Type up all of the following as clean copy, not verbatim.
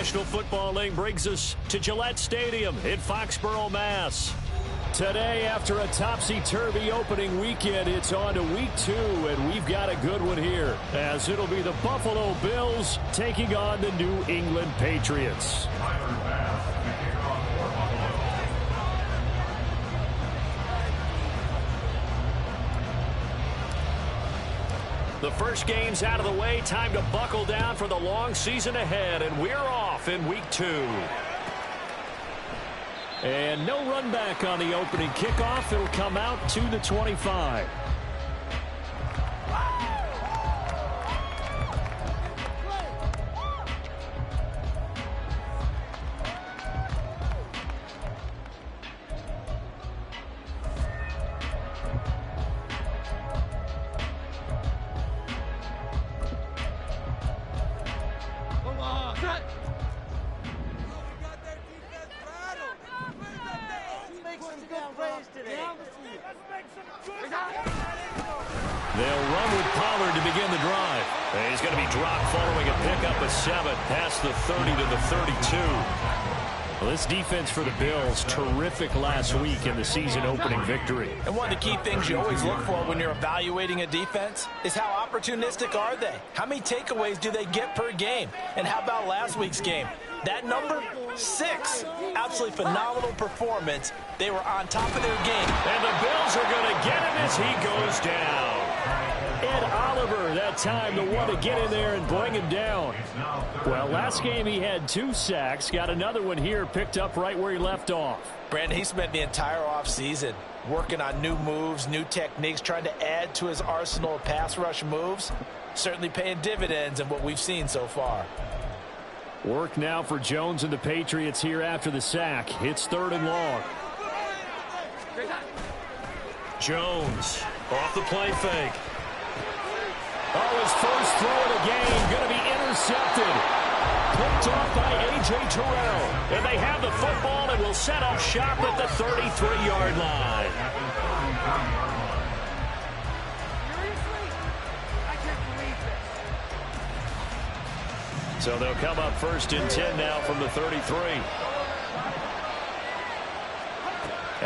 National Football League brings us to Gillette Stadium in Foxborough, Mass. Today, after a topsy-turvy opening weekend, it's on to week 2, and we've got a good one here, as it'll be the Buffalo Bills taking on the New England Patriots. The first game's out of the way. Time to buckle down for the long season ahead, and we're off in week 2. And no run back on the opening kickoff. It'll come out to the 25. They'll run with Pollard to begin the drive. And he's going to be dropped following a pickup of 7 past the 30 to the 32. Well, this defense for the Bills, terrific last week in the season-opening victory. And one of the key things you always look for when you're evaluating a defense is how opportunistic are they? How many takeaways do they get per game? And how about last week's game? That number, 6. Absolutely phenomenal performance. They were on top of their game. And the Bills are going to get him as he goes down. Ed Oliver, that time, the one to get in there and bring him down. Well, last game he had 2 sacks. Got another one here, picked up right where he left off. Brandon, he spent the entire offseason working on new moves, new techniques, trying to add to his arsenal of pass rush moves. Certainly paying dividends in what we've seen so far. Work now for Jones and the Patriots here after the sack. It's 3rd and long. Jones off the play fake. Oh, his first throw of the game going to be intercepted. Picked off by A.J. Terrell. And they have the football and will set up shop at the 33-yard line. So they'll come up 1st and 10 now from the 33.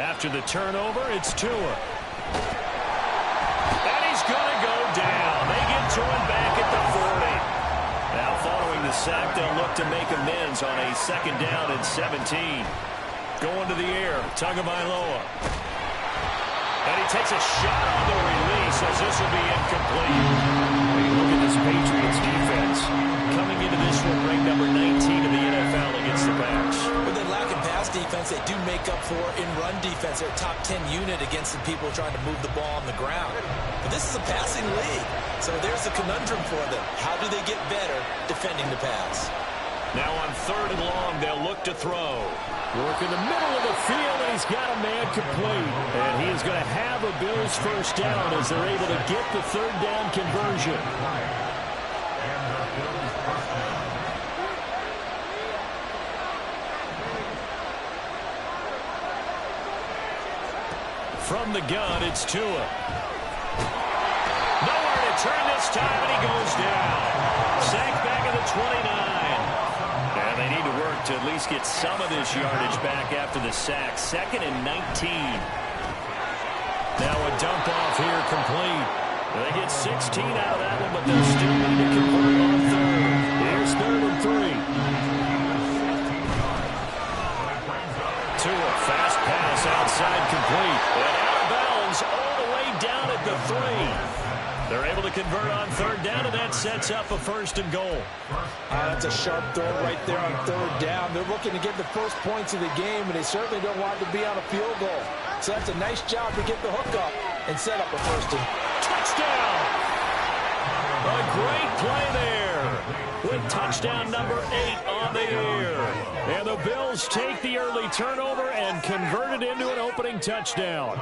After the turnover, it's Tua. And he's going to go down. They get to him back at the 40. Now following the sack, they'll look to make amends on a 2nd down and 17. Going to the air, Tagovailoa. And he takes a shot on the release as this will be incomplete. When you look at this Patriots defense, coming into this one ranked number 19 in the NFL against the Pats. With their lack of pass defense, they do make up for in run defense. They're a top 10 unit against the people trying to move the ball on the ground. But this is a passing league, so there's a conundrum for them. How do they get better defending the pass? Now on 3rd and long, they'll look to throw. Work in the middle of the field, and he's got a man complete. And he is going to have a Bills first down as they're able to get the 3rd down conversion. From the gun, it's Tua. Nowhere to turn this time, and he goes down. Sacked back at the 29. And they need to work to at least get some of this yardage back after the sack. 2nd and 19. Now a dump off here complete. They get 16 out of that one, but they'll still need to convert on 3rd. Here's 3rd and 3. Tua, fast pass outside complete. And out of bounds all the way down at the 3. They're able to convert on 3rd down, and that sets up a 1st and goal. That's a sharp throw right there on 3rd down. They're looking to get the first points of the game, and they certainly don't want to be on a field goal. So that's a nice job to get the hook up and set up a 1st and touchdown. A great play there with touchdown number 8 on the air. And the Bills take the early turnover and convert it into an opening touchdown.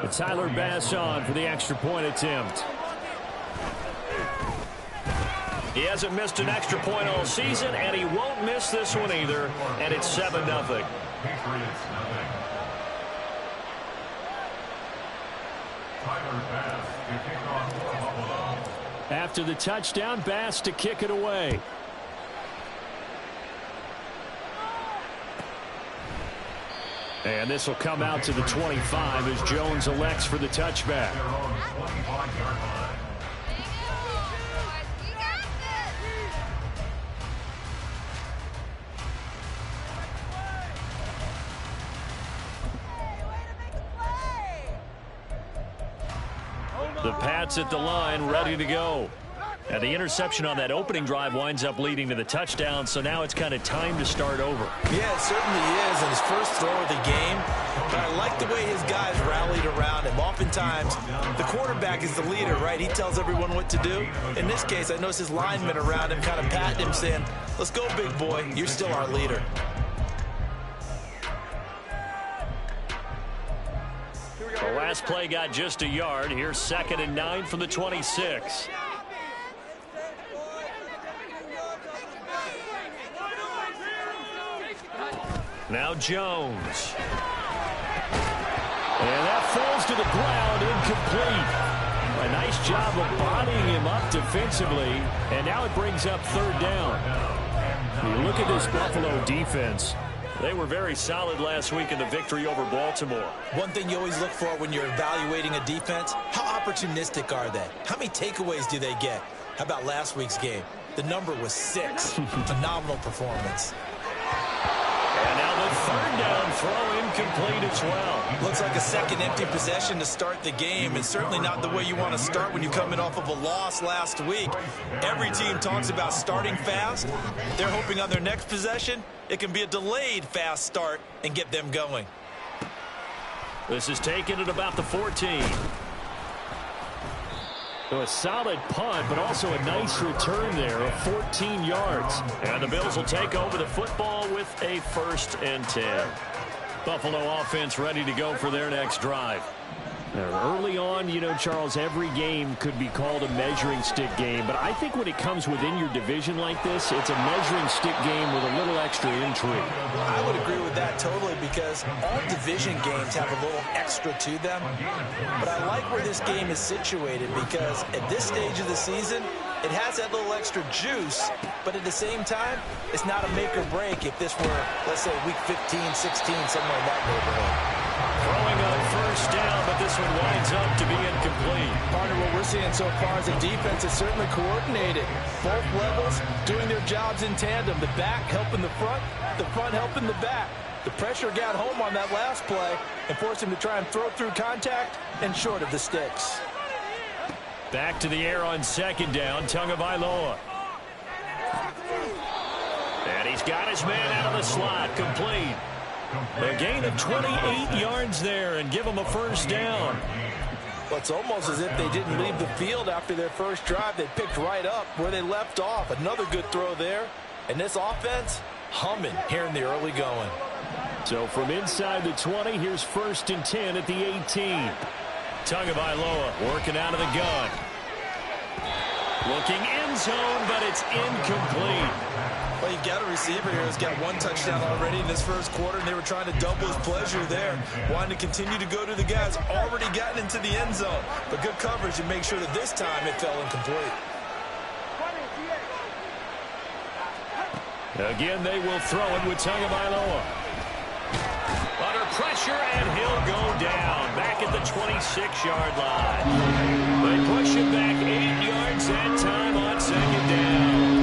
It's Tyler Bass on for the extra point attempt. He hasn't missed an extra point all season, and he won't miss this one either. And it's 7-0. After the touchdown, Bass to kick it away. And this will come out to the 25 as Jones elects for the touchback. The Pats at the line, ready to go. And the interception on that opening drive winds up leading to the touchdown, so now it's kind of time to start over. Yeah, it certainly is, and his first throw of the game. But I like the way his guys rallied around him. Oftentimes, the quarterback is the leader, right? He tells everyone what to do. In this case, I noticed his linemen around him kind of patting him, saying, let's go, big boy. You're still our leader. The last play got just a yard. Here's 2nd and 9 from the 26. Now Jones. And that falls to the ground, incomplete. A nice job of bodying him up defensively, and now it brings up 3rd down. You look at this Buffalo defense. They were very solid last week in the victory over Baltimore. One thing you always look for when you're evaluating a defense, how opportunistic are they? How many takeaways do they get? How about last week's game? The number was 6. Phenomenal performance. And now the 3rd down throw incomplete as well. Looks like a second empty possession to start the game, and certainly not the way you want to start when you're coming off of a loss last week. Every team talks about starting fast. They're hoping on their next possession, it can be a delayed fast start and get them going. This is taken at about the 14. So a solid punt, but also a nice return there of 14 yards. And the Bills will take over the football with a 1st and 10. Buffalo offense ready to go for their next drive. Now, early on, you know, Charles, every game could be called a measuring stick game. But I think when it comes within your division like this, it's a measuring stick game with a little extra intrigue. I would agree with that totally, because all division games have a little extra to them. But I like where this game is situated, because at this stage of the season, it has that little extra juice, but at the same time, it's not a make or break if this were, let's say, week 15, 16, somewhere in that neighborhood. Throwing on 1st down, but this one winds up to be incomplete. Partner, what we're seeing so far is a defense is certainly coordinated. Both levels doing their jobs in tandem. The back helping the front helping the back. The pressure got home on that last play and forced him to try and throw through contact and short of the sticks. Back to the air on 2nd down, Tagovailoa. And he's got his man out of the slot, complete. A gain of 28 yards there and give them a 1st down. Well, it's almost as if they didn't leave the field after their first drive. They picked right up where they left off. Another good throw there. And this offense, humming here in the early going. So from inside the 20, here's 1st and 10 at the 18. Tagovailoa working out of the gun. Looking end zone, but it's incomplete. Well, you've got a receiver here who's got 1 touchdown already in this first quarter, and they were trying to double his pleasure there, wanting to continue to go to the guys already gotten into the end zone. But good coverage to make sure that this time it fell incomplete. Again, they will throw it with Tagovailoa. Under pressure, and he'll go down back at the 26-yard line. They push him back 8 yards that time on 2nd down.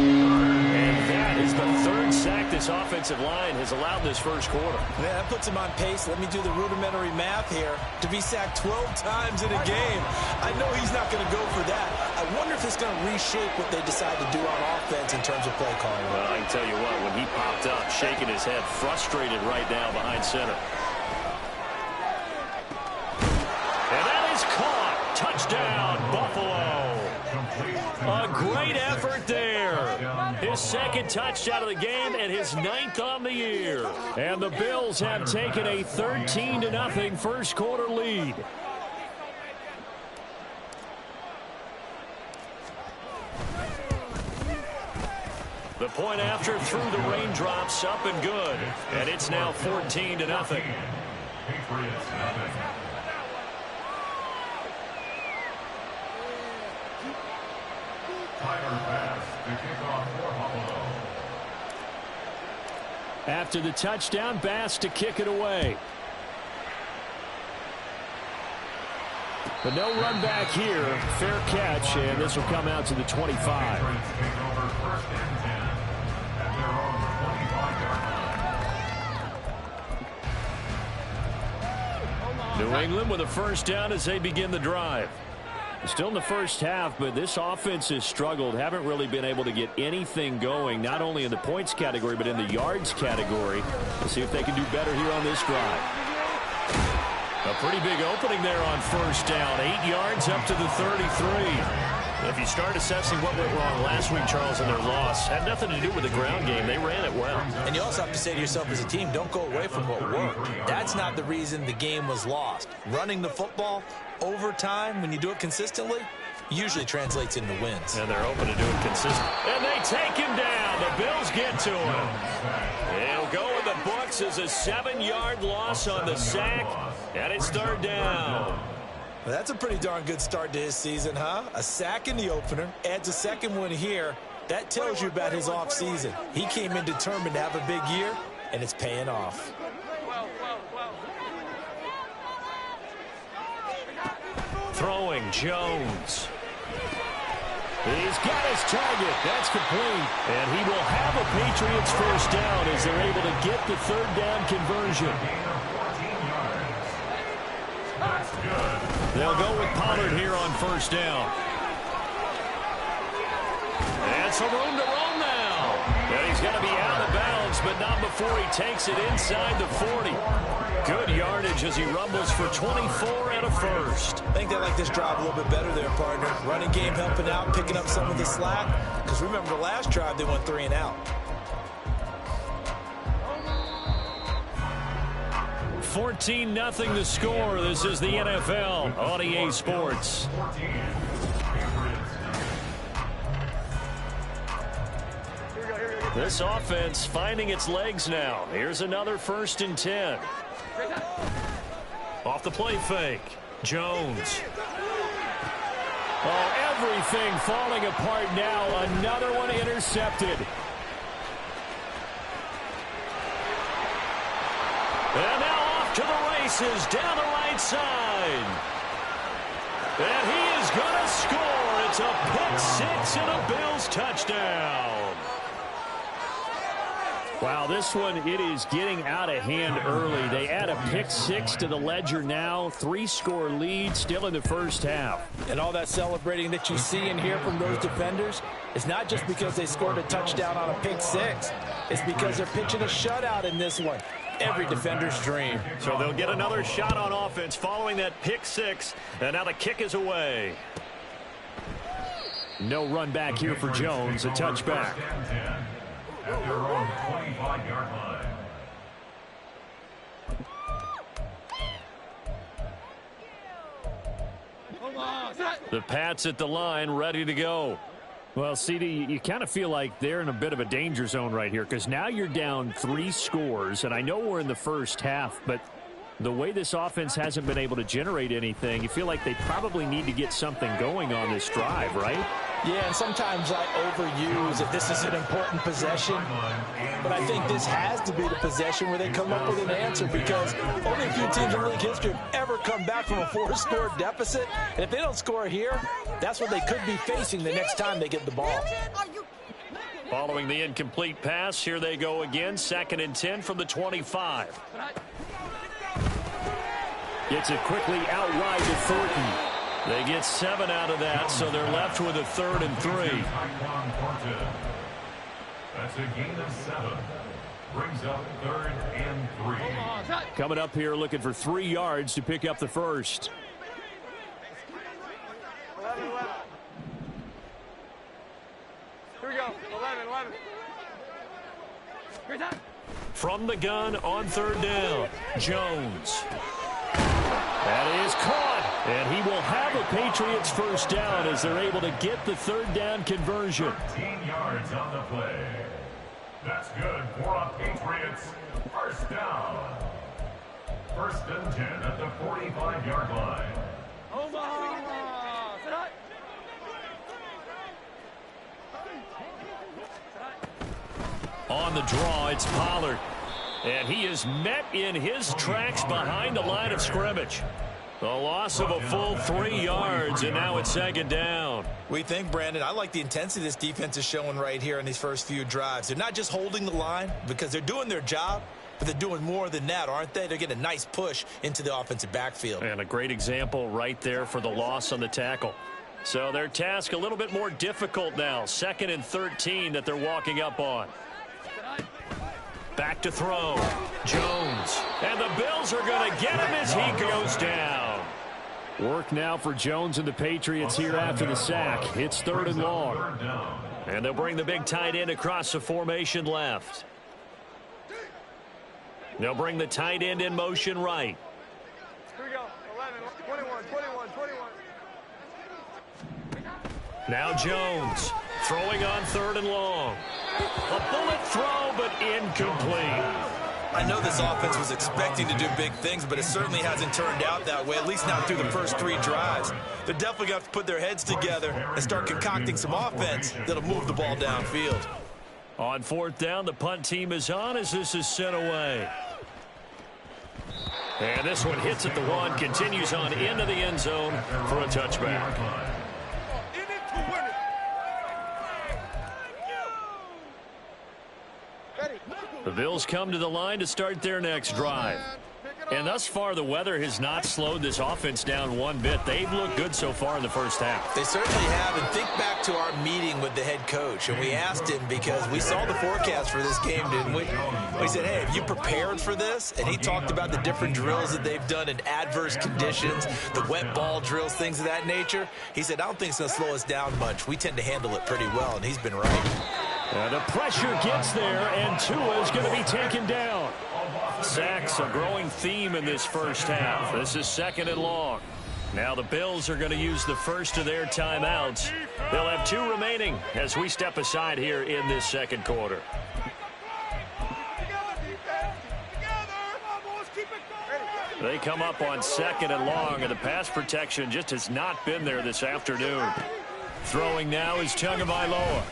And that is the 3rd sack this offensive line has allowed this first quarter. Yeah, that puts him on pace. Let me do the rudimentary math here. To be sacked 12 times in a game, I know he's not going to go for that. I wonder if it's going to reshape what they decide to do on offense in terms of play calling. Well, I can tell you what, when he popped up, shaking his head, frustrated right now behind center. And that is caught. Touchdown, Buffalo. A great effort there. His 2nd touchdown of the game and his 9th on the year. And the Bills have taken a 13-0 first quarter lead. The point after through the raindrops, up and good. And it's now 14-0. After the touchdown, Bass to kick it away. But no run back here. Fair catch, and this will come out to the 25. New England with a first down as they begin the drive. Still in the first half, but this offense has struggled. Haven't really been able to get anything going, not only in the points category, but in the yards category. Let's see if they can do better here on this drive. A pretty big opening there on first down. 8 yards up to the 33. If you start assessing what went wrong last week, Charles, in their loss, had nothing to do with the ground game. They ran it well. And you also have to say to yourself as a team, don't go away from what worked. That's not the reason the game was lost. Running the football over time, when you do it consistently, usually translates into wins. And they're open to do it consistently. And they take him down. The Bills get to him. He'll go in the books as a 7-yard loss on the sack. And it's third down. Well, that's a pretty darn good start to his season, huh? A sack in the opener, adds a second one here. That tells you about his offseason. He came in determined to have a big year, and it's paying off. Throwing Jones. He's got his target. That's complete. And he will have a Patriots first down as they're able to get the third down conversion. They'll go with Pollard here on first down. And some room to roam now. And he's going to be out of bounds, but not before he takes it inside the 40. Good yardage as he rumbles for 24 and a first. I think they like this drive a little bit better there, partner. Running game helping out, picking up some of the slack. Because remember, the last drive they went 3 and out. 14-0 the score. This is the NFL on EA Sports. This offense finding its legs now. Here's another 1st and 10. Off the play fake. Jones. Oh, everything falling apart now. Another one intercepted. And now off to the races down the right side. And he is going to score. It's a pick 6 and a Bills touchdown. Wow, this one, it is getting out of hand early. They add a pick 6 to the ledger now. 3-score lead still in the first half. And all that celebrating that you see and hear from those defenders is not just because they scored a touchdown on a pick 6. It's because they're pitching a shutout in this one. Every defender's dream. So they'll get another shot on offense following that pick 6. And now the kick is away. No run back here for Jones. A touchback. At their own 25-yard line. The Pats at the line, ready to go. Well, CD, you kind of feel like they're in a bit of a danger zone right here because now you're down 3 scores, and I know we're in the first half, but the way this offense hasn't been able to generate anything, you feel like they probably need to get something going on this drive, right? Yeah, and sometimes I overuse it. This is an important possession, but I think this has to be the possession where they come up with an answer because only a few teams in league history have ever come back from a 4-score deficit. And if they don't score here, that's what they could be facing the next time they get the ball. Following the incomplete pass, here they go again. 2nd and 10 from the 25. Gets it quickly out wide to Thornton. They get 7 out of that, so they're left with a 3rd and 3. That's a gain of 7. Brings up 3rd and 3. Coming up here looking for 3 yards to pick up the first. 11. Here we go. 11. From the gun on 3rd down, Jones. That is caught, and he will have a Patriots first down as they're able to get the 3rd down conversion. 13 yards on the play. That's good for a Patriots first down. 1st and 10 at the 45-yard line. On the draw, it's Pollard. And he is met in his tracks behind the line of scrimmage. A loss of a full 3 yards, and now it's second down. We think, Brandon, I like the intensity this defense is showing right here in these first few drives. They're not just holding the line because they're doing their job, but they're doing more than that, aren't they? They're getting a nice push into the offensive backfield. And a great example right there for the loss on the tackle. So their task a little bit more difficult now. 2nd and 13 that they're walking up on. Back to throw. Jones. And the Bills are going to get him as he goes down. Work now for Jones and the Patriots here after the sack. It's 3rd and long. And they'll bring the big tight end across the formation left. They'll bring the tight end in motion right. Here we go. 11, 21, 21, 21. Now Jones throwing on 3rd and long. A bullet throw, but incomplete. I know this offense was expecting to do big things, but it certainly hasn't turned out that way, at least not through the first 3 drives. They're definitely going to have to put their heads together and start concocting some offense that'll move the ball downfield. On 4th down, the punt team is on as this is sent away. And this one hits at the 1, continues on into the end zone for a touchback. The Bills come to the line to start their next drive. And thus far, the weather has not slowed this offense down one bit. They've looked good so far in the first half. They certainly have. And think back to our meeting with the head coach. And we asked him because we saw the forecast for this game, didn't we? We said, hey, have you prepared for this? And he talked about the different drills that they've done in adverse conditions, the wet ball drills, things of that nature. He said, I don't think it's going to slow us down much. We tend to handle it pretty well, and he's been right. The pressure gets there, and Tua is going to be taken down. Sacks, a growing theme in this first half. This is 2nd and long. Now the Bills are going to use the first of their timeouts. They'll have 2 remaining as we step aside here in this second quarter. They come up on 2nd and long, and the pass protection just has not been there this afternoon. Throwing now is Tagovailoa.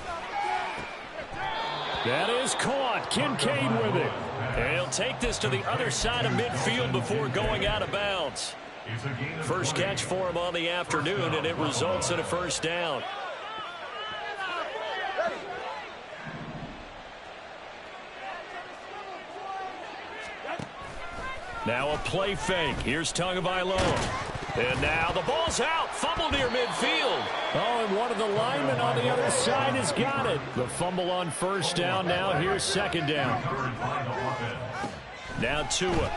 That is caught. Kincaid with it. And he'll take this to the other side of midfield before going out of bounds. First catch for him on the afternoon, and it results in a first down. Now a play fake. Here's Tagovailoa. And now the ball's out. Fumble near midfield. Oh, and one of the linemen on the other side has got it. The fumble on first down. Now here's 2nd down. Now Tua.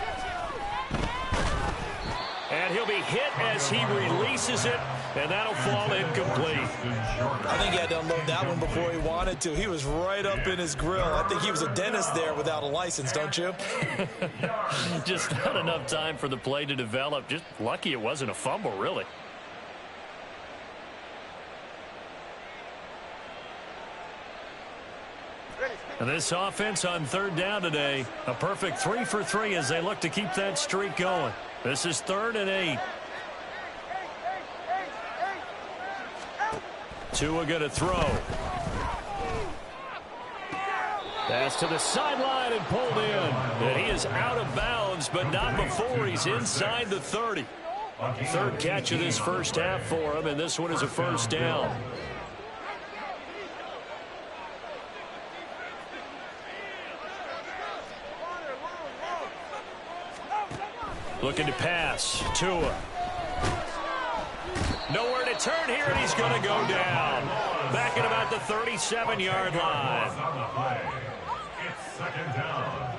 And he'll be hit as he releases it, and that'll fall incomplete. I think he had to unload that one before he wanted to. He was right up in his grill. I think he was a dentist there without a license, don't you? Just not enough time for the play to develop. Just lucky it wasn't a fumble, really. And this offense on 3rd down today, a perfect 3 for 3 as they look to keep that streak going. This is 3rd and 8. Tua going to throw. Pass to the sideline and pulled in. And he is out of bounds, but not before he's inside the 30. 3rd catch of this first half for him, and this one is a first down. Looking to pass. Tua. Nowhere to turn here, and he's going to go down. Back at about the 37-yard line. It's 2nd down.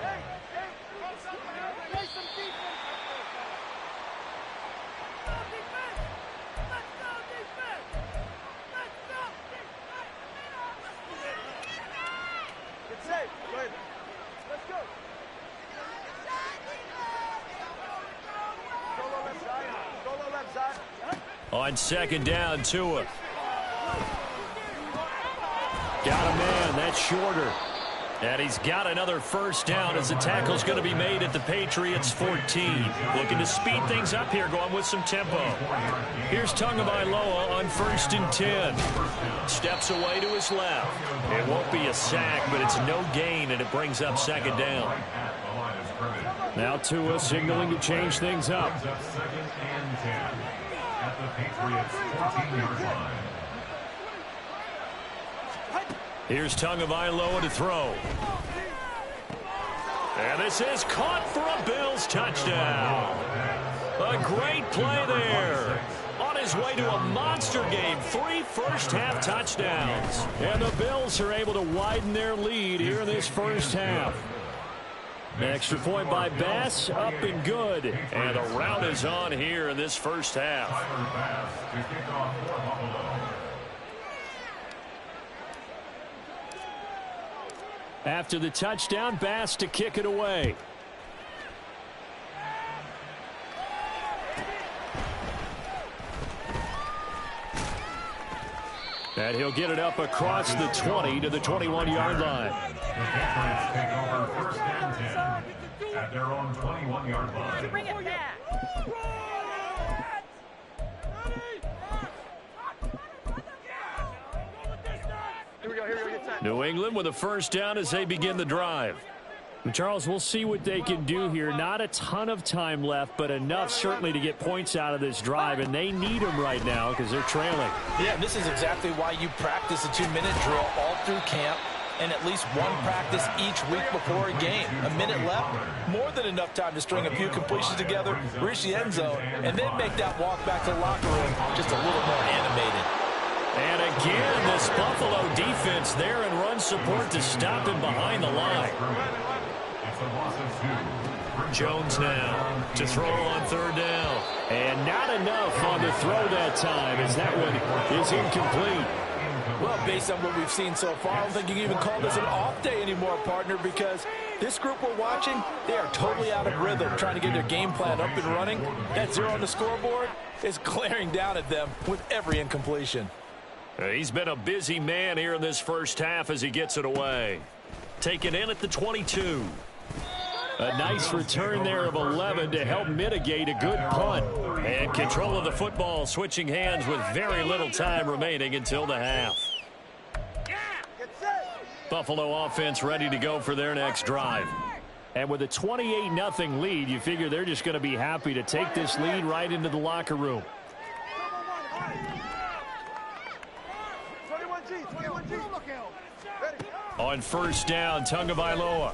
It's safe. Go ahead. Let's go. Solo left side. Solo left side. On 2nd down, Tua. Got a man. That's shorter. And he's got another first down as the tackle's going to be made at the Patriots 14. Looking to speed things up here, going with some tempo. Here's Tagovailoa on 1st and 10. Steps away to his left. It won't be a sack, but it's no gain, and it brings up 2nd down. Now Tua signaling to change things up. Brings up 2nd and 10 at the Patriots' 14-yard line. Here's Tagovailoa to throw. And this is caught for a Bills touchdown. A great play there. On his way to a monster game, 3 first-half touchdowns. And the Bills are able to widen their lead here in this first half. An extra point by Bass, up and good. And the rout is on here in this first half. Tyler Bass to kick off for Buffalo. After the touchdown, Bass to kick it away. And he'll get it up across the 20 to the 21-yard line. The Patriots take over 1st and 10 at their own 21-yard line. Bring it back. Here we go, get set. New England with a first down as they begin the drive. And Charles, we'll see what they can do here. Not a ton of time left, but enough certainly to get points out of this drive, and they need them right now because they're trailing. Yeah, this is exactly why you practice a 2-minute drill all through camp and at least one practice each week before a game. A minute left, more than enough time to string a few completions together, reach the end zone, and then make that walk back to the locker room just a little more animated. And again, this Buffalo defense there in run support to stop him behind the line. It's a loss of 2. Jones now to throw on 3rd down. And not enough on the throw that time as that one is incomplete. Well, based on what we've seen so far, I don't think you can even call this an off day anymore, partner, because this group we're watching, they are totally out of rhythm trying to get their game plan up and running. That 0 on the scoreboard is glaring down at them with every incompletion. He's been a busy man here in this first half as he gets it away. Taken in at the 22. A nice return there of 11 to help mitigate a good punt. And control of the football switching hands with very little time remaining until the half. Buffalo offense ready to go for their next drive. And with a 28-0 lead, you figure they're just going to be happy to take this lead right into the locker room. 21G. On first down, Tagovailoa.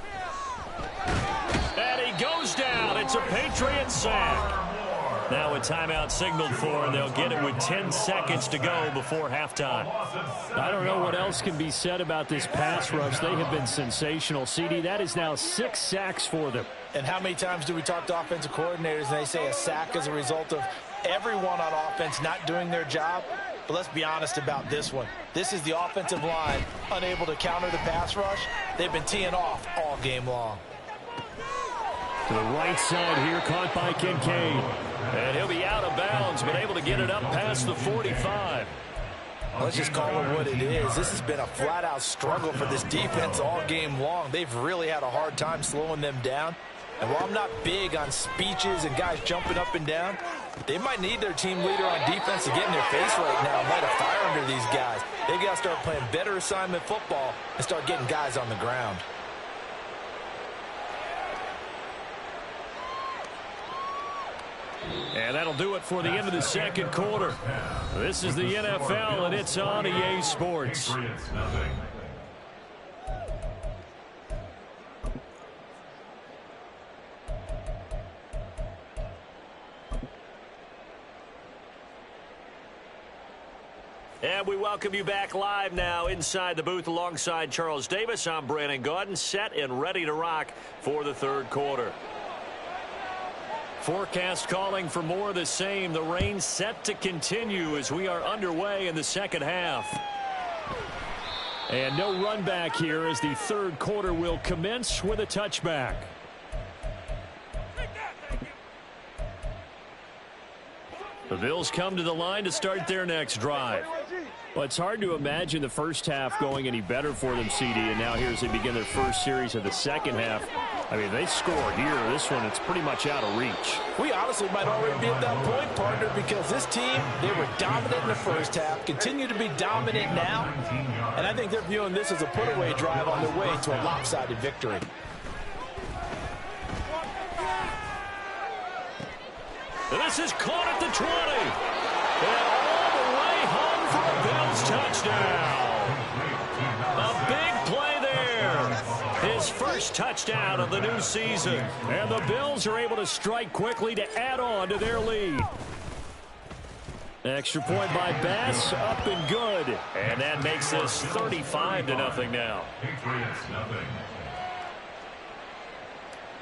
And he goes down. It's a Patriot sack. Now a timeout signaled for, and they'll get it with 10 seconds to go before halftime. I don't know what else can be said about this pass rush. They have been sensational. CD, that is now 6 sacks for them. And how many times do we talk to offensive coordinators and they say a sack is a result of everyone on offense not doing their job? But let's be honest about this one. This is the offensive line unable to counter the pass rush. They've been teeing off all game long. To the right side here, caught by Kincaid. And he'll be out of bounds, but able to get it up past the 45. Let's just call it what it is. This has been a flat-out struggle for this defense all game long. They've really had a hard time slowing them down. And while I'm not big on speeches and guys jumping up and down, they might need their team leader on defense to get in their face right now and light a fire under these guys. They've got to start playing better assignment football and start getting guys on the ground. And that'll do it for the end of the second quarter. This is the NFL, and it's on EA Sports. And we welcome you back live now inside the booth alongside Charles Davis. I'm Brandon Gaudin, set and ready to rock for the third quarter. Forecast calling for more of the same. The rain set to continue as we are underway in the second half. And no run back here as the third quarter will commence with a touchback. The Bills come to the line to start their next drive. Well, it's hard to imagine the first half going any better for them, CD, and now here as they begin their first series of the second half. I mean, they score here. This one, it's pretty much out of reach. We honestly might already be at that point, partner, because this team, they were dominant in the first half, continue to be dominant now, and I think they're viewing this as a put-away drive on their way to a lopsided victory. This is caught at the 20. And all the way home for a Bills touchdown. A big play there. His first touchdown of the new season. And the Bills are able to strike quickly to add on to their lead. Extra point by Bass, up and good. And that makes this 35-0 now. Patriots nothing.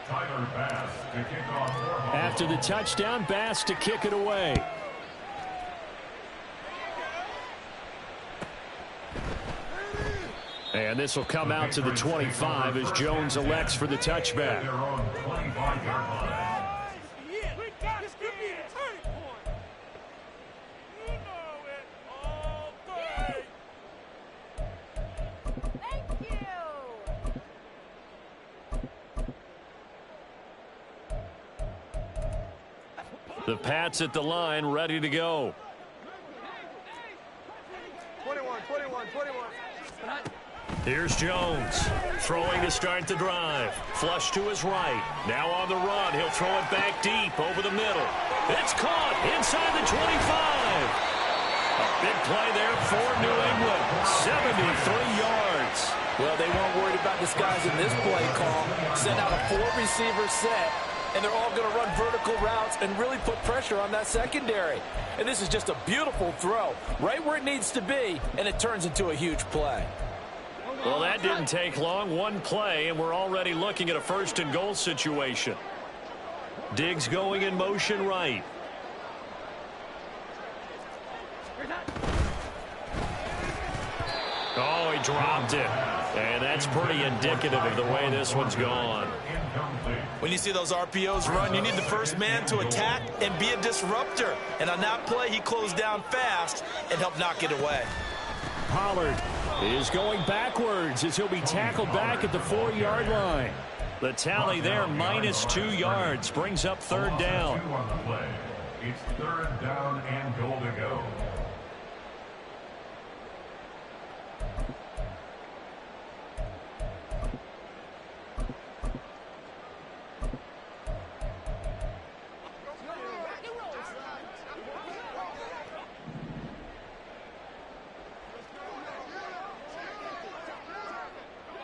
Tyler Bass to kick off for After the touchdown, Bass to kick it away. And this will come out to the 25 as Jones elects for the touchback. their own 25-yard line. The Pats at the line, ready to go. 21. Here's Jones, throwing to start the drive. Flush to his right. Now on the run. He'll throw it back deep over the middle. It's caught inside the 25. A big play there for New England. 73 yards. Well, they weren't worried about disguising this play call. Send out a 4-receiver set, and they're all going to run vertical routes and really put pressure on that secondary. And this is just a beautiful throw, right where it needs to be, and it turns into a huge play. Well, that didn't take long. One play, and we're already looking at a first-and-goal situation. Diggs going in motion right. Oh, he dropped it. And that's pretty indicative of the way this one's gone. When you see those RPOs run, you need the first man to attack and be a disruptor. And on that play, he closed down fast and helped knock it away. Pollard is going backwards as he'll be tackled back at the 4-yard line. The tally there, -2 yards, brings up third down. It's third down and goal to go.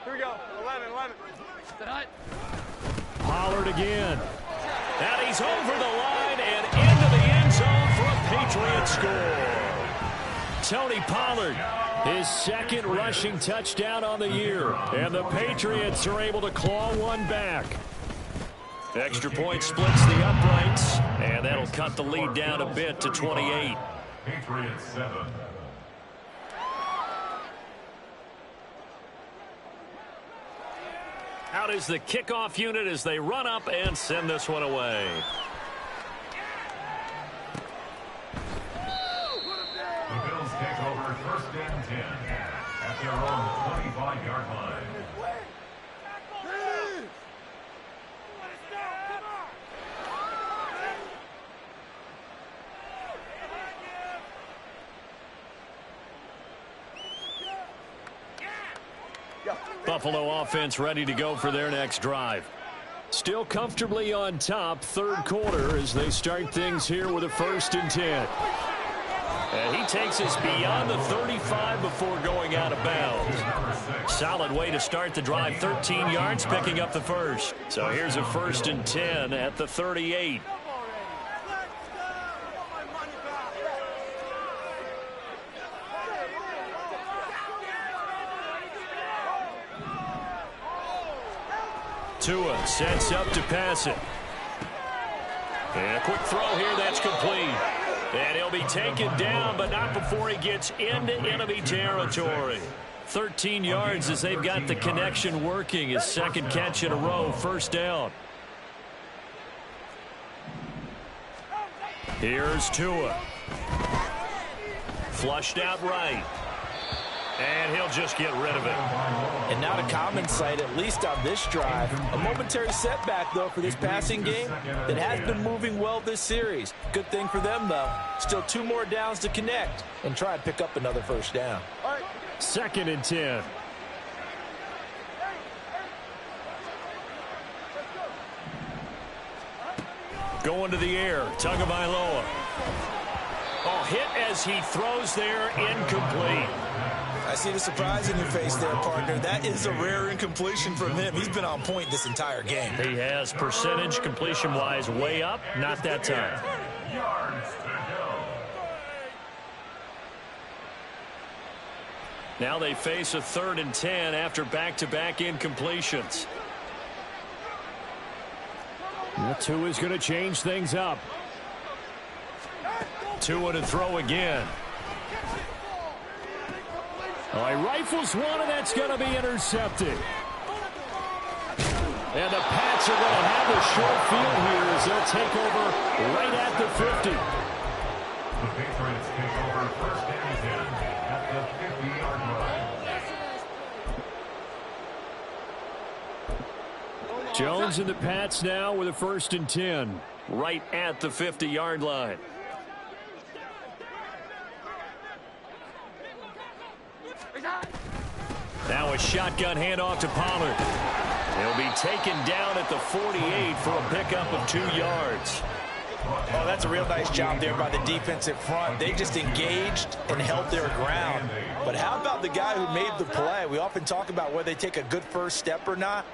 Here we go. 11. Pollard again. And he's over the line and into the end zone for a Patriot score. Tony Pollard, his second rushing touchdown on the year. And the Patriots are able to claw one back. Extra point splits the uprights, and that'll cut the lead down a bit to 28. Patriots 7. Out is the kickoff unit as they run up and send this one away. The Bills take over first and 10 at their own 25-yard line. Buffalo offense ready to go for their next drive. Still comfortably on top, third quarter as they start things here with a 1st and 10. And he takes us beyond the 35 before going out of bounds. Solid way to start the drive, 13 yards, picking up the first. So here's a 1st and 10 at the 38. Tua sets up to pass it. And a quick throw here, that's complete. And he'll be taken down, but not before he gets into enemy territory. 13 yards as they've got the connection working. His second catch in a row, first down. Here's Tua. Flushed out right. And he'll just get rid of it. And not a common sight, at least on this drive. A momentary setback, though, for this passing game that has been moving well this series. Good thing for them, though. Still 2 more downs to connect and try and pick up another first down. 2nd and 10. Going to the air, Tagovailoa. Oh, hit as he throws there, incomplete. I see the surprise in your face there, partner. That is a rare incompletion from him. He's been on point this entire game. He has percentage completion-wise way up, not that time. Now they face a 3rd and 10 after back-to-back incompletions. Tua is going to change things up. Tua to throw again. Oh, he rifles one, and that's going to be intercepted. And the Pats are going to have a short field here as they'll take over right at the 50. The Patriots take over 1st and 10 at the 50-yard line. Jones and the Pats now with a 1st and 10 right at the 50-yard line. Now a shotgun handoff to Pollard. He'll be taken down at the 48 for a pickup of 2 yards. Oh, that's a real nice job there by the defensive front. They just engaged and held their ground. But how about the guy who made the play? We often talk about whether they take a good first step or not.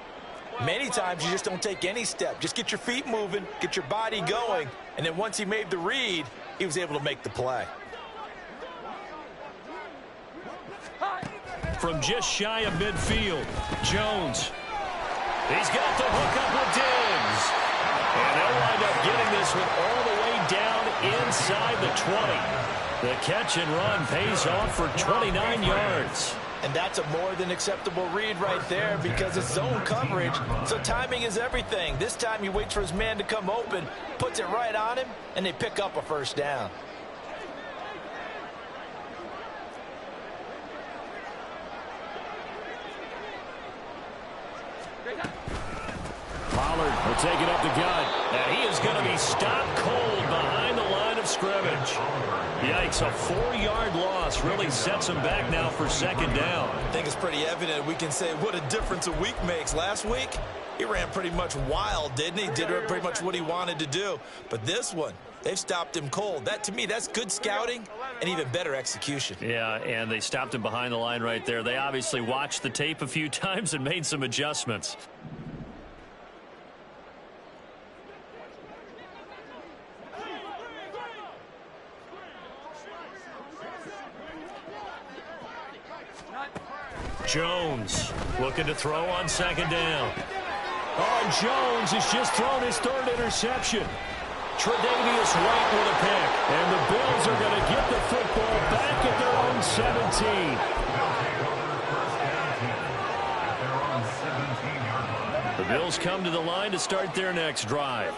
Many times you just don't take any step. Just get your feet moving, get your body going, and then once he made the read, he was able to make the play. From just shy of midfield, Jones. He's got the hook up with Diggs. And they'll wind up getting this one all the way down inside the 20. The catch and run pays off for 29 yards. And that's a more than acceptable read right there because it's zone coverage, so timing is everything. This time he waits for his man to come open, puts it right on him, and they pick up a 1st down. Pollard will take it up the gut. And he is going to be stopped cold behind the line of scrimmage. Yikes, a 4-yard loss really sets him back now for 2nd down. I think it's pretty evident. We can say what a difference a week makes. Last week, he ran pretty much wild, didn't he? Did pretty much what he wanted to do. But this one, they've stopped him cold. That, to me, that's good scouting and even better execution. Yeah, and they stopped him behind the line right there. They obviously watched the tape a few times and made some adjustments. Jones looking to throw on 2nd down. Oh, Jones has just thrown his 3rd interception. Tre'Davious White with a pick. And the Bills are going to get the football back at their own 17. The Bills come to the line to start their next drive.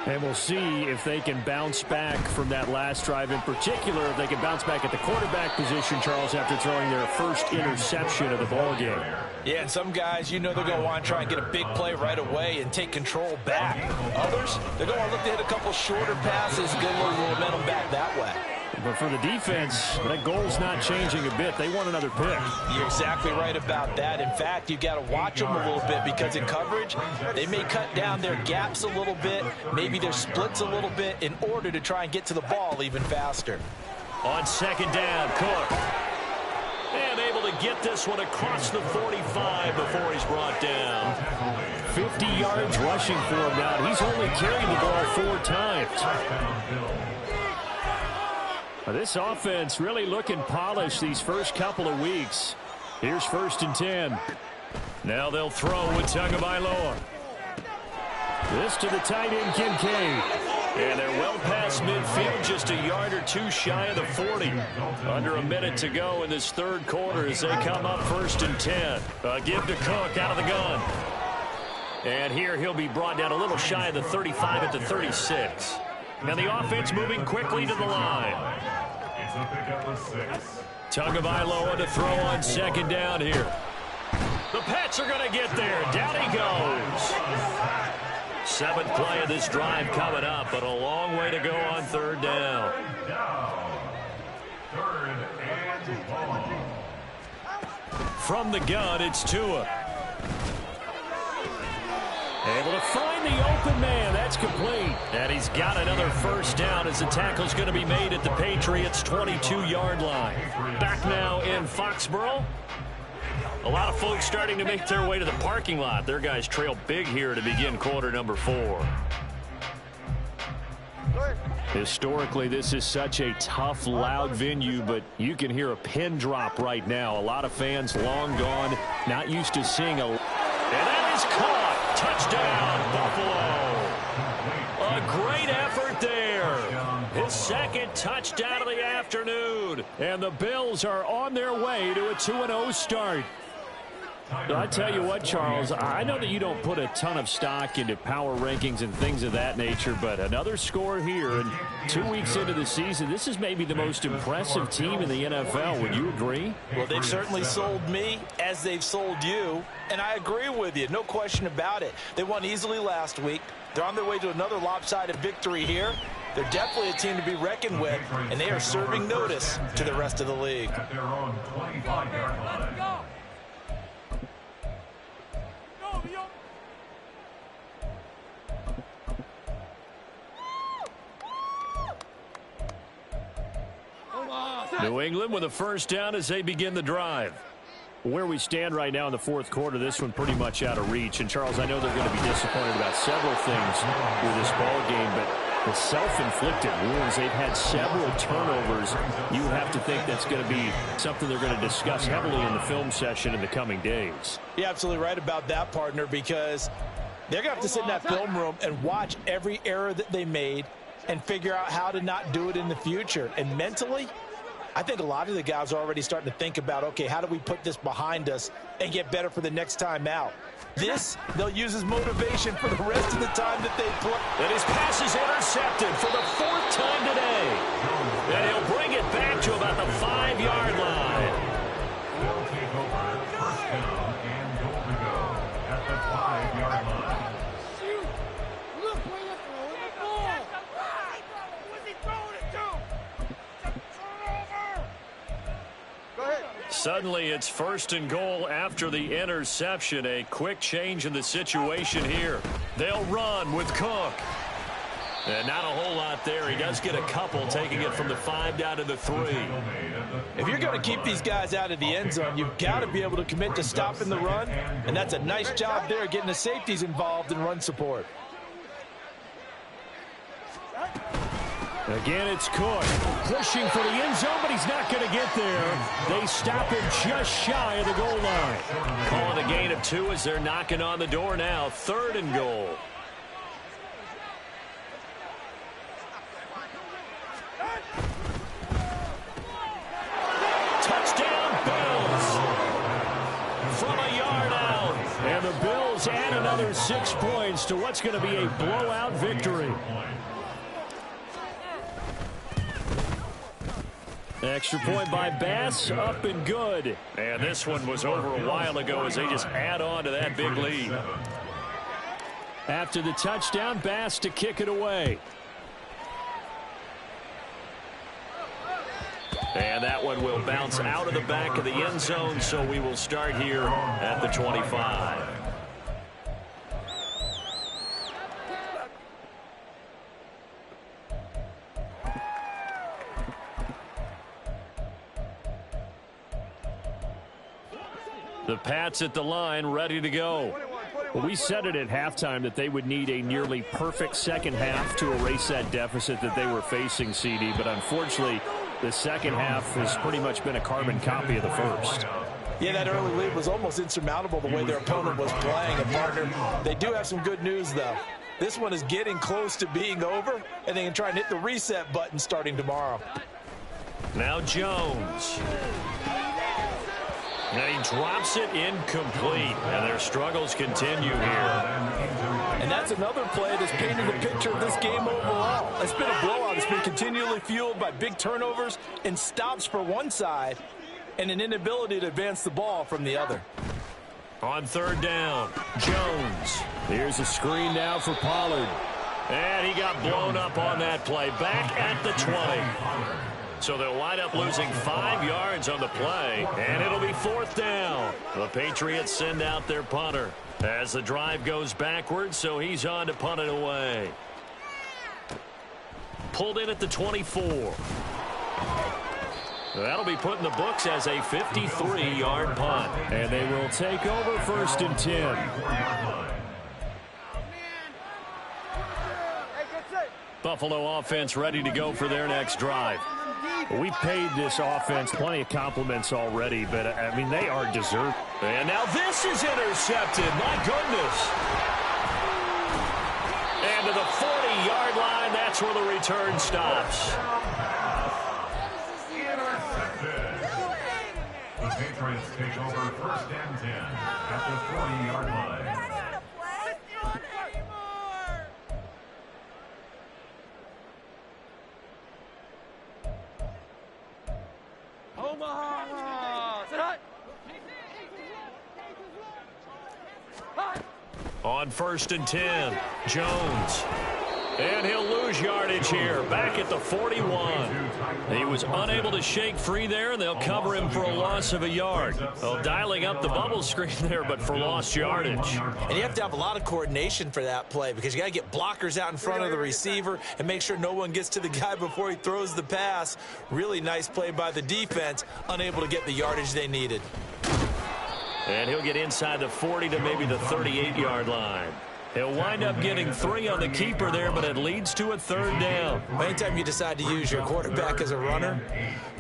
And we'll see if they can bounce back from that last drive, in particular, if they can bounce back at the quarterback position, Charles, after throwing their 1st interception of the ballgame. Yeah, and some guys, you know they're going to want to try and get a big play right away and take control back. Others, they're going to look to hit a couple shorter passes, get a little momentum back that way. But for the defense, that goal's not changing a bit. They want another pick. You're exactly right about that. In fact, you've got to watch them a little bit because in coverage, they may cut down their gaps a little bit, maybe their splits a little bit in order to try and get to the ball even faster. On 2nd down, Cook. And able to get this one across the 45 before he's brought down. 50 yards rushing for him now. He's only carried the ball 4 times. This offense really looking polished these first couple of weeks. Here's 1st and 10. Now they'll throw with Tagovailoa. This to the tight end, Kincaid. And they're well past midfield, just a yard or 2 shy of the 40. Under a minute to go in this 3rd quarter as they come up 1st and 10. Give to Cook out of the gun. And here he'll be brought down a little shy of the 35 at the 36. And the offense moving quickly to the line. It's a pickup of 6. Tagovailoa to throw on 2nd down here. The Pats are going to get there. Down he goes. 7th play of this drive coming up, but a long way to go on 3rd down. 3rd and long. From the gun, it's Tua. Able to find the open man. That's complete. And he's got another first down as the tackle's going to be made at the Patriots' 22-yard line. Back now in Foxborough. A lot of folks starting to make their way to the parking lot. Their guys trail big here to begin quarter number 4. Historically, this is such a tough, loud venue, but you can hear a pin drop right now. A lot of fans long gone, not used to seeing a... And that is caught. Touchdown, Buffalo. A great effort there. His second touchdown of the afternoon. And the Bills are on their way to a 2-0 start. I tell you what, Charles, I know that you don't put a ton of stock into power rankings and things of that nature, but another score here, and 2 weeks into the season, this is maybe the most impressive team in the NFL. Would you agree? Well, they've certainly sold me as they've sold you, and I agree with you. No question about it. They won easily last week. They're on their way to another lopsided victory here. They're definitely a team to be reckoned with, and they are serving notice to the rest of the league. At their own 25-yard line. New England with a first down as they begin the drive. Where we stand right now in the fourth quarter, this one pretty much out of reach. And, Charles, I know they're going to be disappointed about several things with this ball game, but the self-inflicted wounds, they've had several turnovers. You have to think that's going to be something they're going to discuss heavily in the film session in the coming days. You're absolutely right about that, partner, because they're going to have to sit in that film room and watch every error that they made and figure out how to not do it in the future. And mentally, I think a lot of the guys are already starting to think about, okay, how do we put this behind us and get better for the next time out? This, they'll use as motivation for the rest of the time that they play. And his pass is intercepted for the 4th time today. And he'll bring it back to about the 5-yard line. They'll take over first down and goal to go at the 5-yard line. Look where you're throwing the ball. Where's he throwing it to? Go ahead. Suddenly it's 1st and goal after the interception. A quick change in the situation here. They'll run with Cook. And not a whole lot there. He does get a couple, taking it from the 5 down to the 3. If you're going to keep these guys out of the end zone, you've got to be able to commit to stopping the run. And that's a nice job there, getting the safeties involved in run support. Again, it's Cook pushing for the end zone, but he's not going to get there. They stop him just shy of the goal line. Calling a gain of 2 as they're knocking on the door now. 3rd and goal. Touchdown, Bills. From a yard out. And the Bills add another 6 points to what's going to be a blowout victory. Extra point by Bass, up and good. And this one was over a while ago as they just add on to that big lead. After the touchdown, Bass to kick it away. And that one will bounce out of the back of the end zone, so we will start here at the 25. The Pats at the line, ready to go. Well, we said it at halftime that they would need a nearly perfect second half to erase that deficit that they were facing, CD. But unfortunately, the second half has pretty much been a carbon copy of the first. Yeah, that early lead was almost insurmountable the way their opponent was playing. And, partner, they do have some good news, though. This one is getting close to being over, and they can try and hit the reset button starting tomorrow. Now Jones. And he drops it incomplete. And their struggles continue here. And that's another play that's painted the picture of this game overall. It's been a blowout. It's been continually fueled by big turnovers and stops for one side and an inability to advance the ball from the other. On 3rd down, Jones. Here's a screen now for Pollard. And he got blown up on that play. Back at the 20. So they'll wind up losing 5 yards on the play, and it'll be 4th down. The Patriots send out their punter as the drive goes backwards, so he's on to punt it away. Pulled in at the 24. That'll be put in the books as a 53-yard punt. And they will take over 1st and 10. Buffalo offense ready to go for their next drive. We paid this offense plenty of compliments already, but, I mean, they are deserved. And now this is intercepted. My goodness. And to the 40-yard line, that's where the return stops. The Patriots take over 1st and 10 at the 40-yard line. On 1st and 10, Jones. And he'll lose yardage here, back at the 41. He was unable to shake free there, and they'll cover him for a loss of a yard. Well, dialing up the bubble screen there, but for lost yardage. And you have to have a lot of coordination for that play because you got to get blockers out in front of the receiver and make sure no one gets to the guy before he throws the pass. Really nice play by the defense, unable to get the yardage they needed. And he'll get inside the 40 to maybe the 38-yard line. He'll wind up getting 3 on the keeper there, but it leads to a 3rd down. Anytime you decide to use your quarterback as a runner,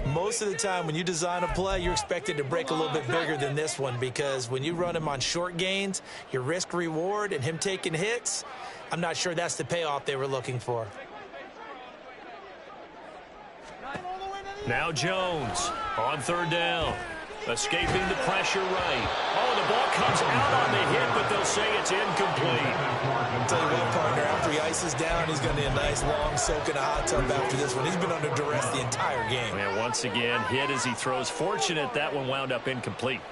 most of the time when you design a play, you're expected to break a little bit bigger than this one because when you run him on short gains, your risk-reward and him taking hits, I'm not sure that's the payoff they were looking for. Now Jones on 3rd down. Escaping the pressure right. Oh, the ball comes out on the hit, but they'll say it's incomplete. I'll tell you what, partner, after he ices down, he's going to need a nice long soak in a hot tub after this one. He's been under duress the entire game. And once again, hit as he throws. Fortunate that one wound up incomplete.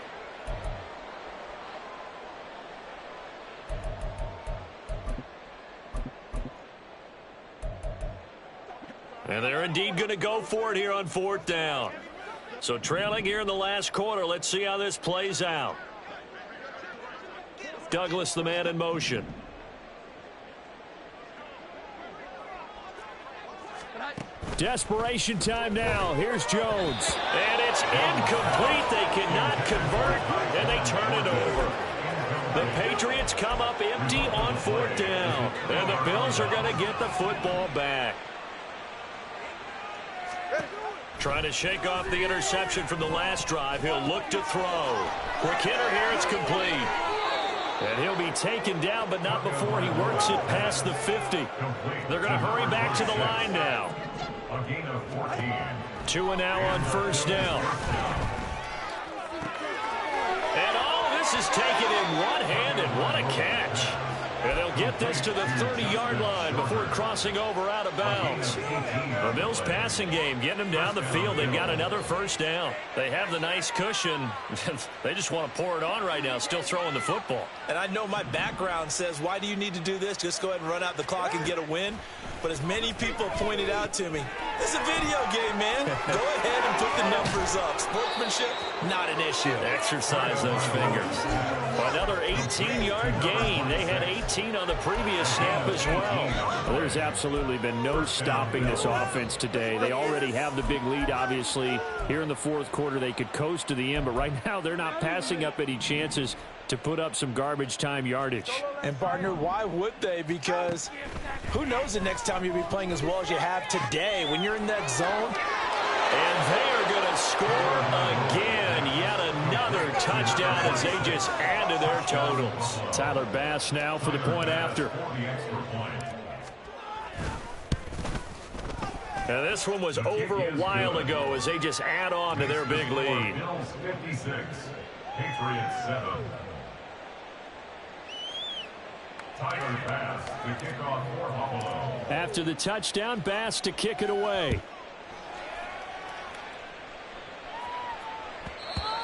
And they're indeed going to go for it here on 4th down. So trailing here in the last quarter. Let's see how this plays out. Douglas, the man in motion. Desperation time now. Here's Jones. And it's incomplete. They cannot convert, and they turn it over. The Patriots come up empty on 4th down. And the Bills are going to get the football back. Trying to shake off the interception from the last drive. He'll look to throw. For Kidder here, it's complete. And he'll be taken down, but not before he works it past the 50. They're going to hurry back to the line now. A gain of 14. 2 and now on 1st down. And all this is taken in one-handed. What a catch. And they'll get this to the 30-yard line before crossing over out of bounds. The Bills passing game getting them down the field. They've got another 1st down. They have the nice cushion. They just want to pour it on right now, still throwing the football. And I know my background says, why do you need to do this? Just go ahead and run out the clock and get a win. But as many people pointed out to me, it's a video game, man. Go ahead and put the numbers up. Sportsmanship, not an issue. Exercise those fingers. Another 18-yard gain. They had 18 on the previous snap as well. There's absolutely been no stopping this offense today. They already have the big lead, obviously. Here in the 4th quarter, they could coast to the end, but right now they're not passing up any chances to put up some garbage time yardage. And, partner, why would they? Because who knows the next time you'll be playing as well as you have today when you're in that zone. And they are going to score again. Yet another touchdown as they just add to their totals. Tyler Bass now for the point after. And this one was over a while ago as they just add on to their big lead. Bills 56, Patriots 7. Tyler Bass to kick off for Buffalo. After the touchdown, Bass to kick it away.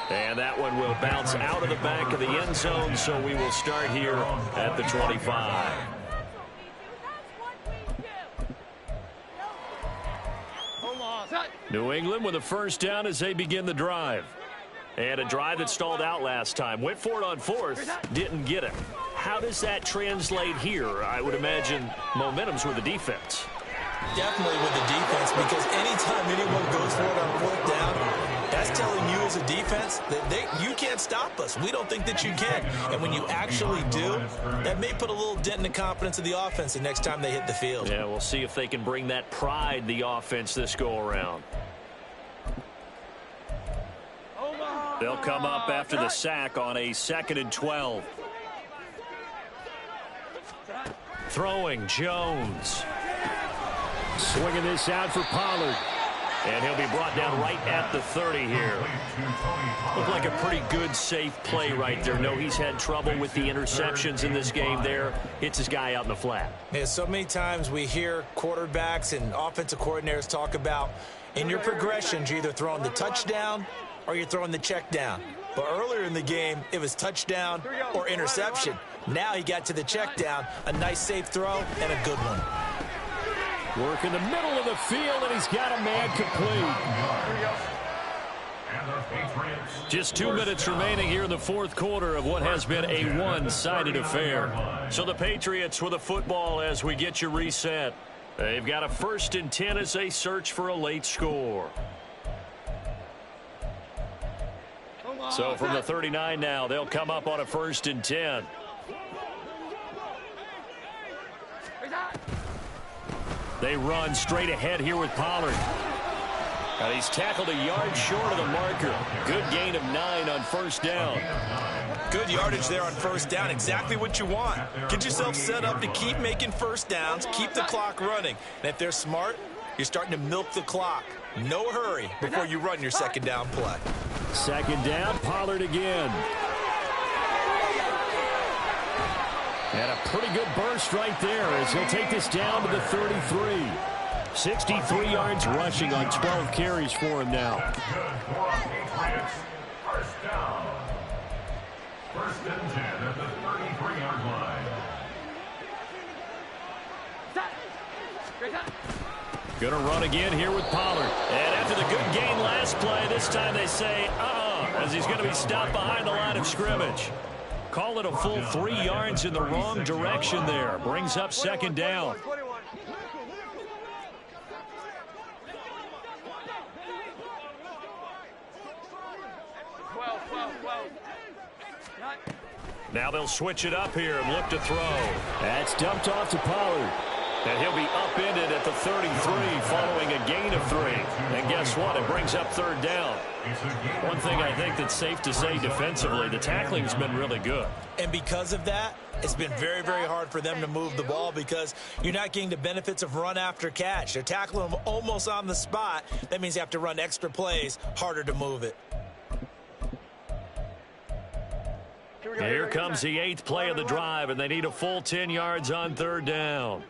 And that one will bounce out of the back of the end zone, so we will start here at the 25. Hold on. New England with a first down as they begin the drive. And a drive that stalled out last time. Went for it on fourth, didn't get it. How does that translate here? I would imagine momentum's with the defense. Definitely with the defense, because anytime anyone goes for it on fourth down, that's telling you as a defense that you can't stop us. We don't think that you can. And when you actually do, that may put a little dent in the confidence of the offense the next time they hit the field. Yeah, we'll see if they can bring that pride, the offense, this go-around. They'll come up after the sack on a 2nd and 12. Throwing, Jones. Swinging this out for Pollard. And he'll be brought down right at the 30 here. Looked like a pretty good, safe play right there. No, he's had trouble with the interceptions in this game there. Hits his guy out in the flat. Yeah, so many times we hear quarterbacks and offensive coordinators talk about in your progressions, you're either throwing the touchdown or you're throwing the check down. But earlier in the game, it was touchdown or interception. Now he got to the check down, a nice safe throw, and a good one. Work in the middle of the field, and he's got a man complete. Just 2 minutes remaining here in the fourth quarter of what has been a one-sided affair. So the Patriots with a football as we get you reset. They've got a 1st and 10 as they search for a late score. So from the 39 now, they'll come up on a 1st and 10. They run straight ahead here with Pollard. And he's tackled a yard short of the marker. Good gain of 9 on 1st down. Good yardage there on 1st down. Exactly what you want. Get yourself set up to keep making 1st downs, keep the clock running. And if they're smart, you're starting to milk the clock. No hurry before you run your 2nd down play. 2nd down, Pollard again. And a pretty good burst right there as he'll take this down to the 33. 63 yards rushing on 12 carries for him now. Good for Patriots. 1st down. 1st and 10 at the 33-yard line. Gonna run again here with Pollard. And after the good gain last play, this time they say, as he's going to be stopped behind the line of scrimmage. Call it a full 3 yards in the wrong direction there. Brings up 2nd down. Now they'll switch it up here and look to throw. That's dumped off to Pollard. And he'll be upended at the 33 following a gain of 3. And guess what? It brings up 3rd down. One thing I think that's safe to say defensively, the tackling's been really good. And because of that, it's been very, very hard for them to move the ball because you're not getting the benefits of run after catch. They're tackling them almost on the spot. That means you have to run extra plays, harder to move it. Here comes the 8th play of the drive, and they need a full 10 yards on 3rd down.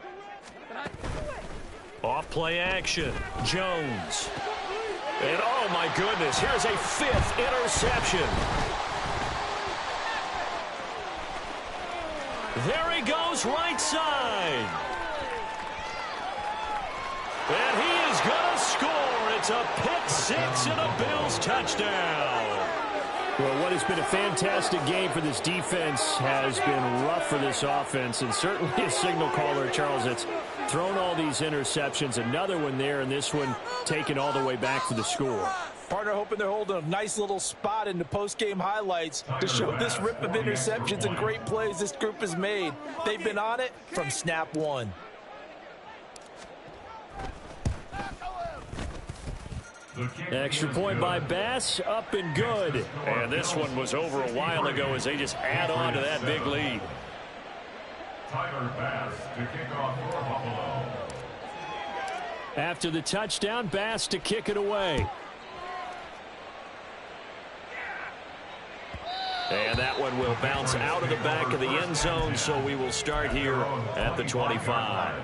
Off play action. Jones. And oh my goodness, here's a 5th interception. There he goes, right side. And he is going to score. It's a pick 6 and a Bills touchdown. Well, what has been a fantastic game for this defense has been rough for this offense, and certainly a signal caller, Charles, that's thrown all these interceptions. Another one there, and this one taken all the way back for the score. Partner hoping they're holding a nice little spot in the post-game highlights to show this rip of interceptions and great plays this group has made. They've been on it from snap 1. Extra point by Bass, up and good. And this one was over a while ago as they just add on to that big lead. Tyler Bass to kick off for Buffalo. After the touchdown, Bass to kick it away. And that one will bounce out of the back of the end zone, so we will start here at the 25.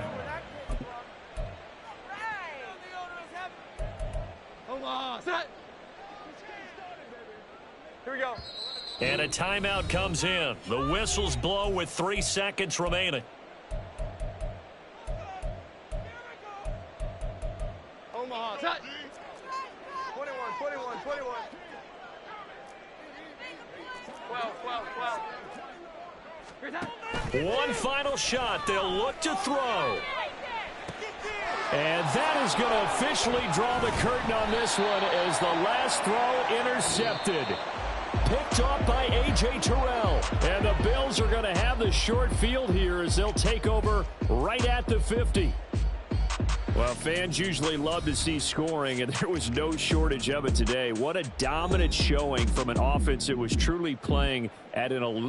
Here we go. And a timeout comes in. The whistles blow with 3 seconds remaining. Omaha, set. One final shot. They'll look to throw. And that is going to officially draw the curtain on this one as the last throw intercepted. Picked off by A.J. Terrell. And the Bills are going to have the short field here as they'll take over right at the 50. Well, fans usually love to see scoring, and there was no shortage of it today. What a dominant showing from an offense that was truly playing at an elite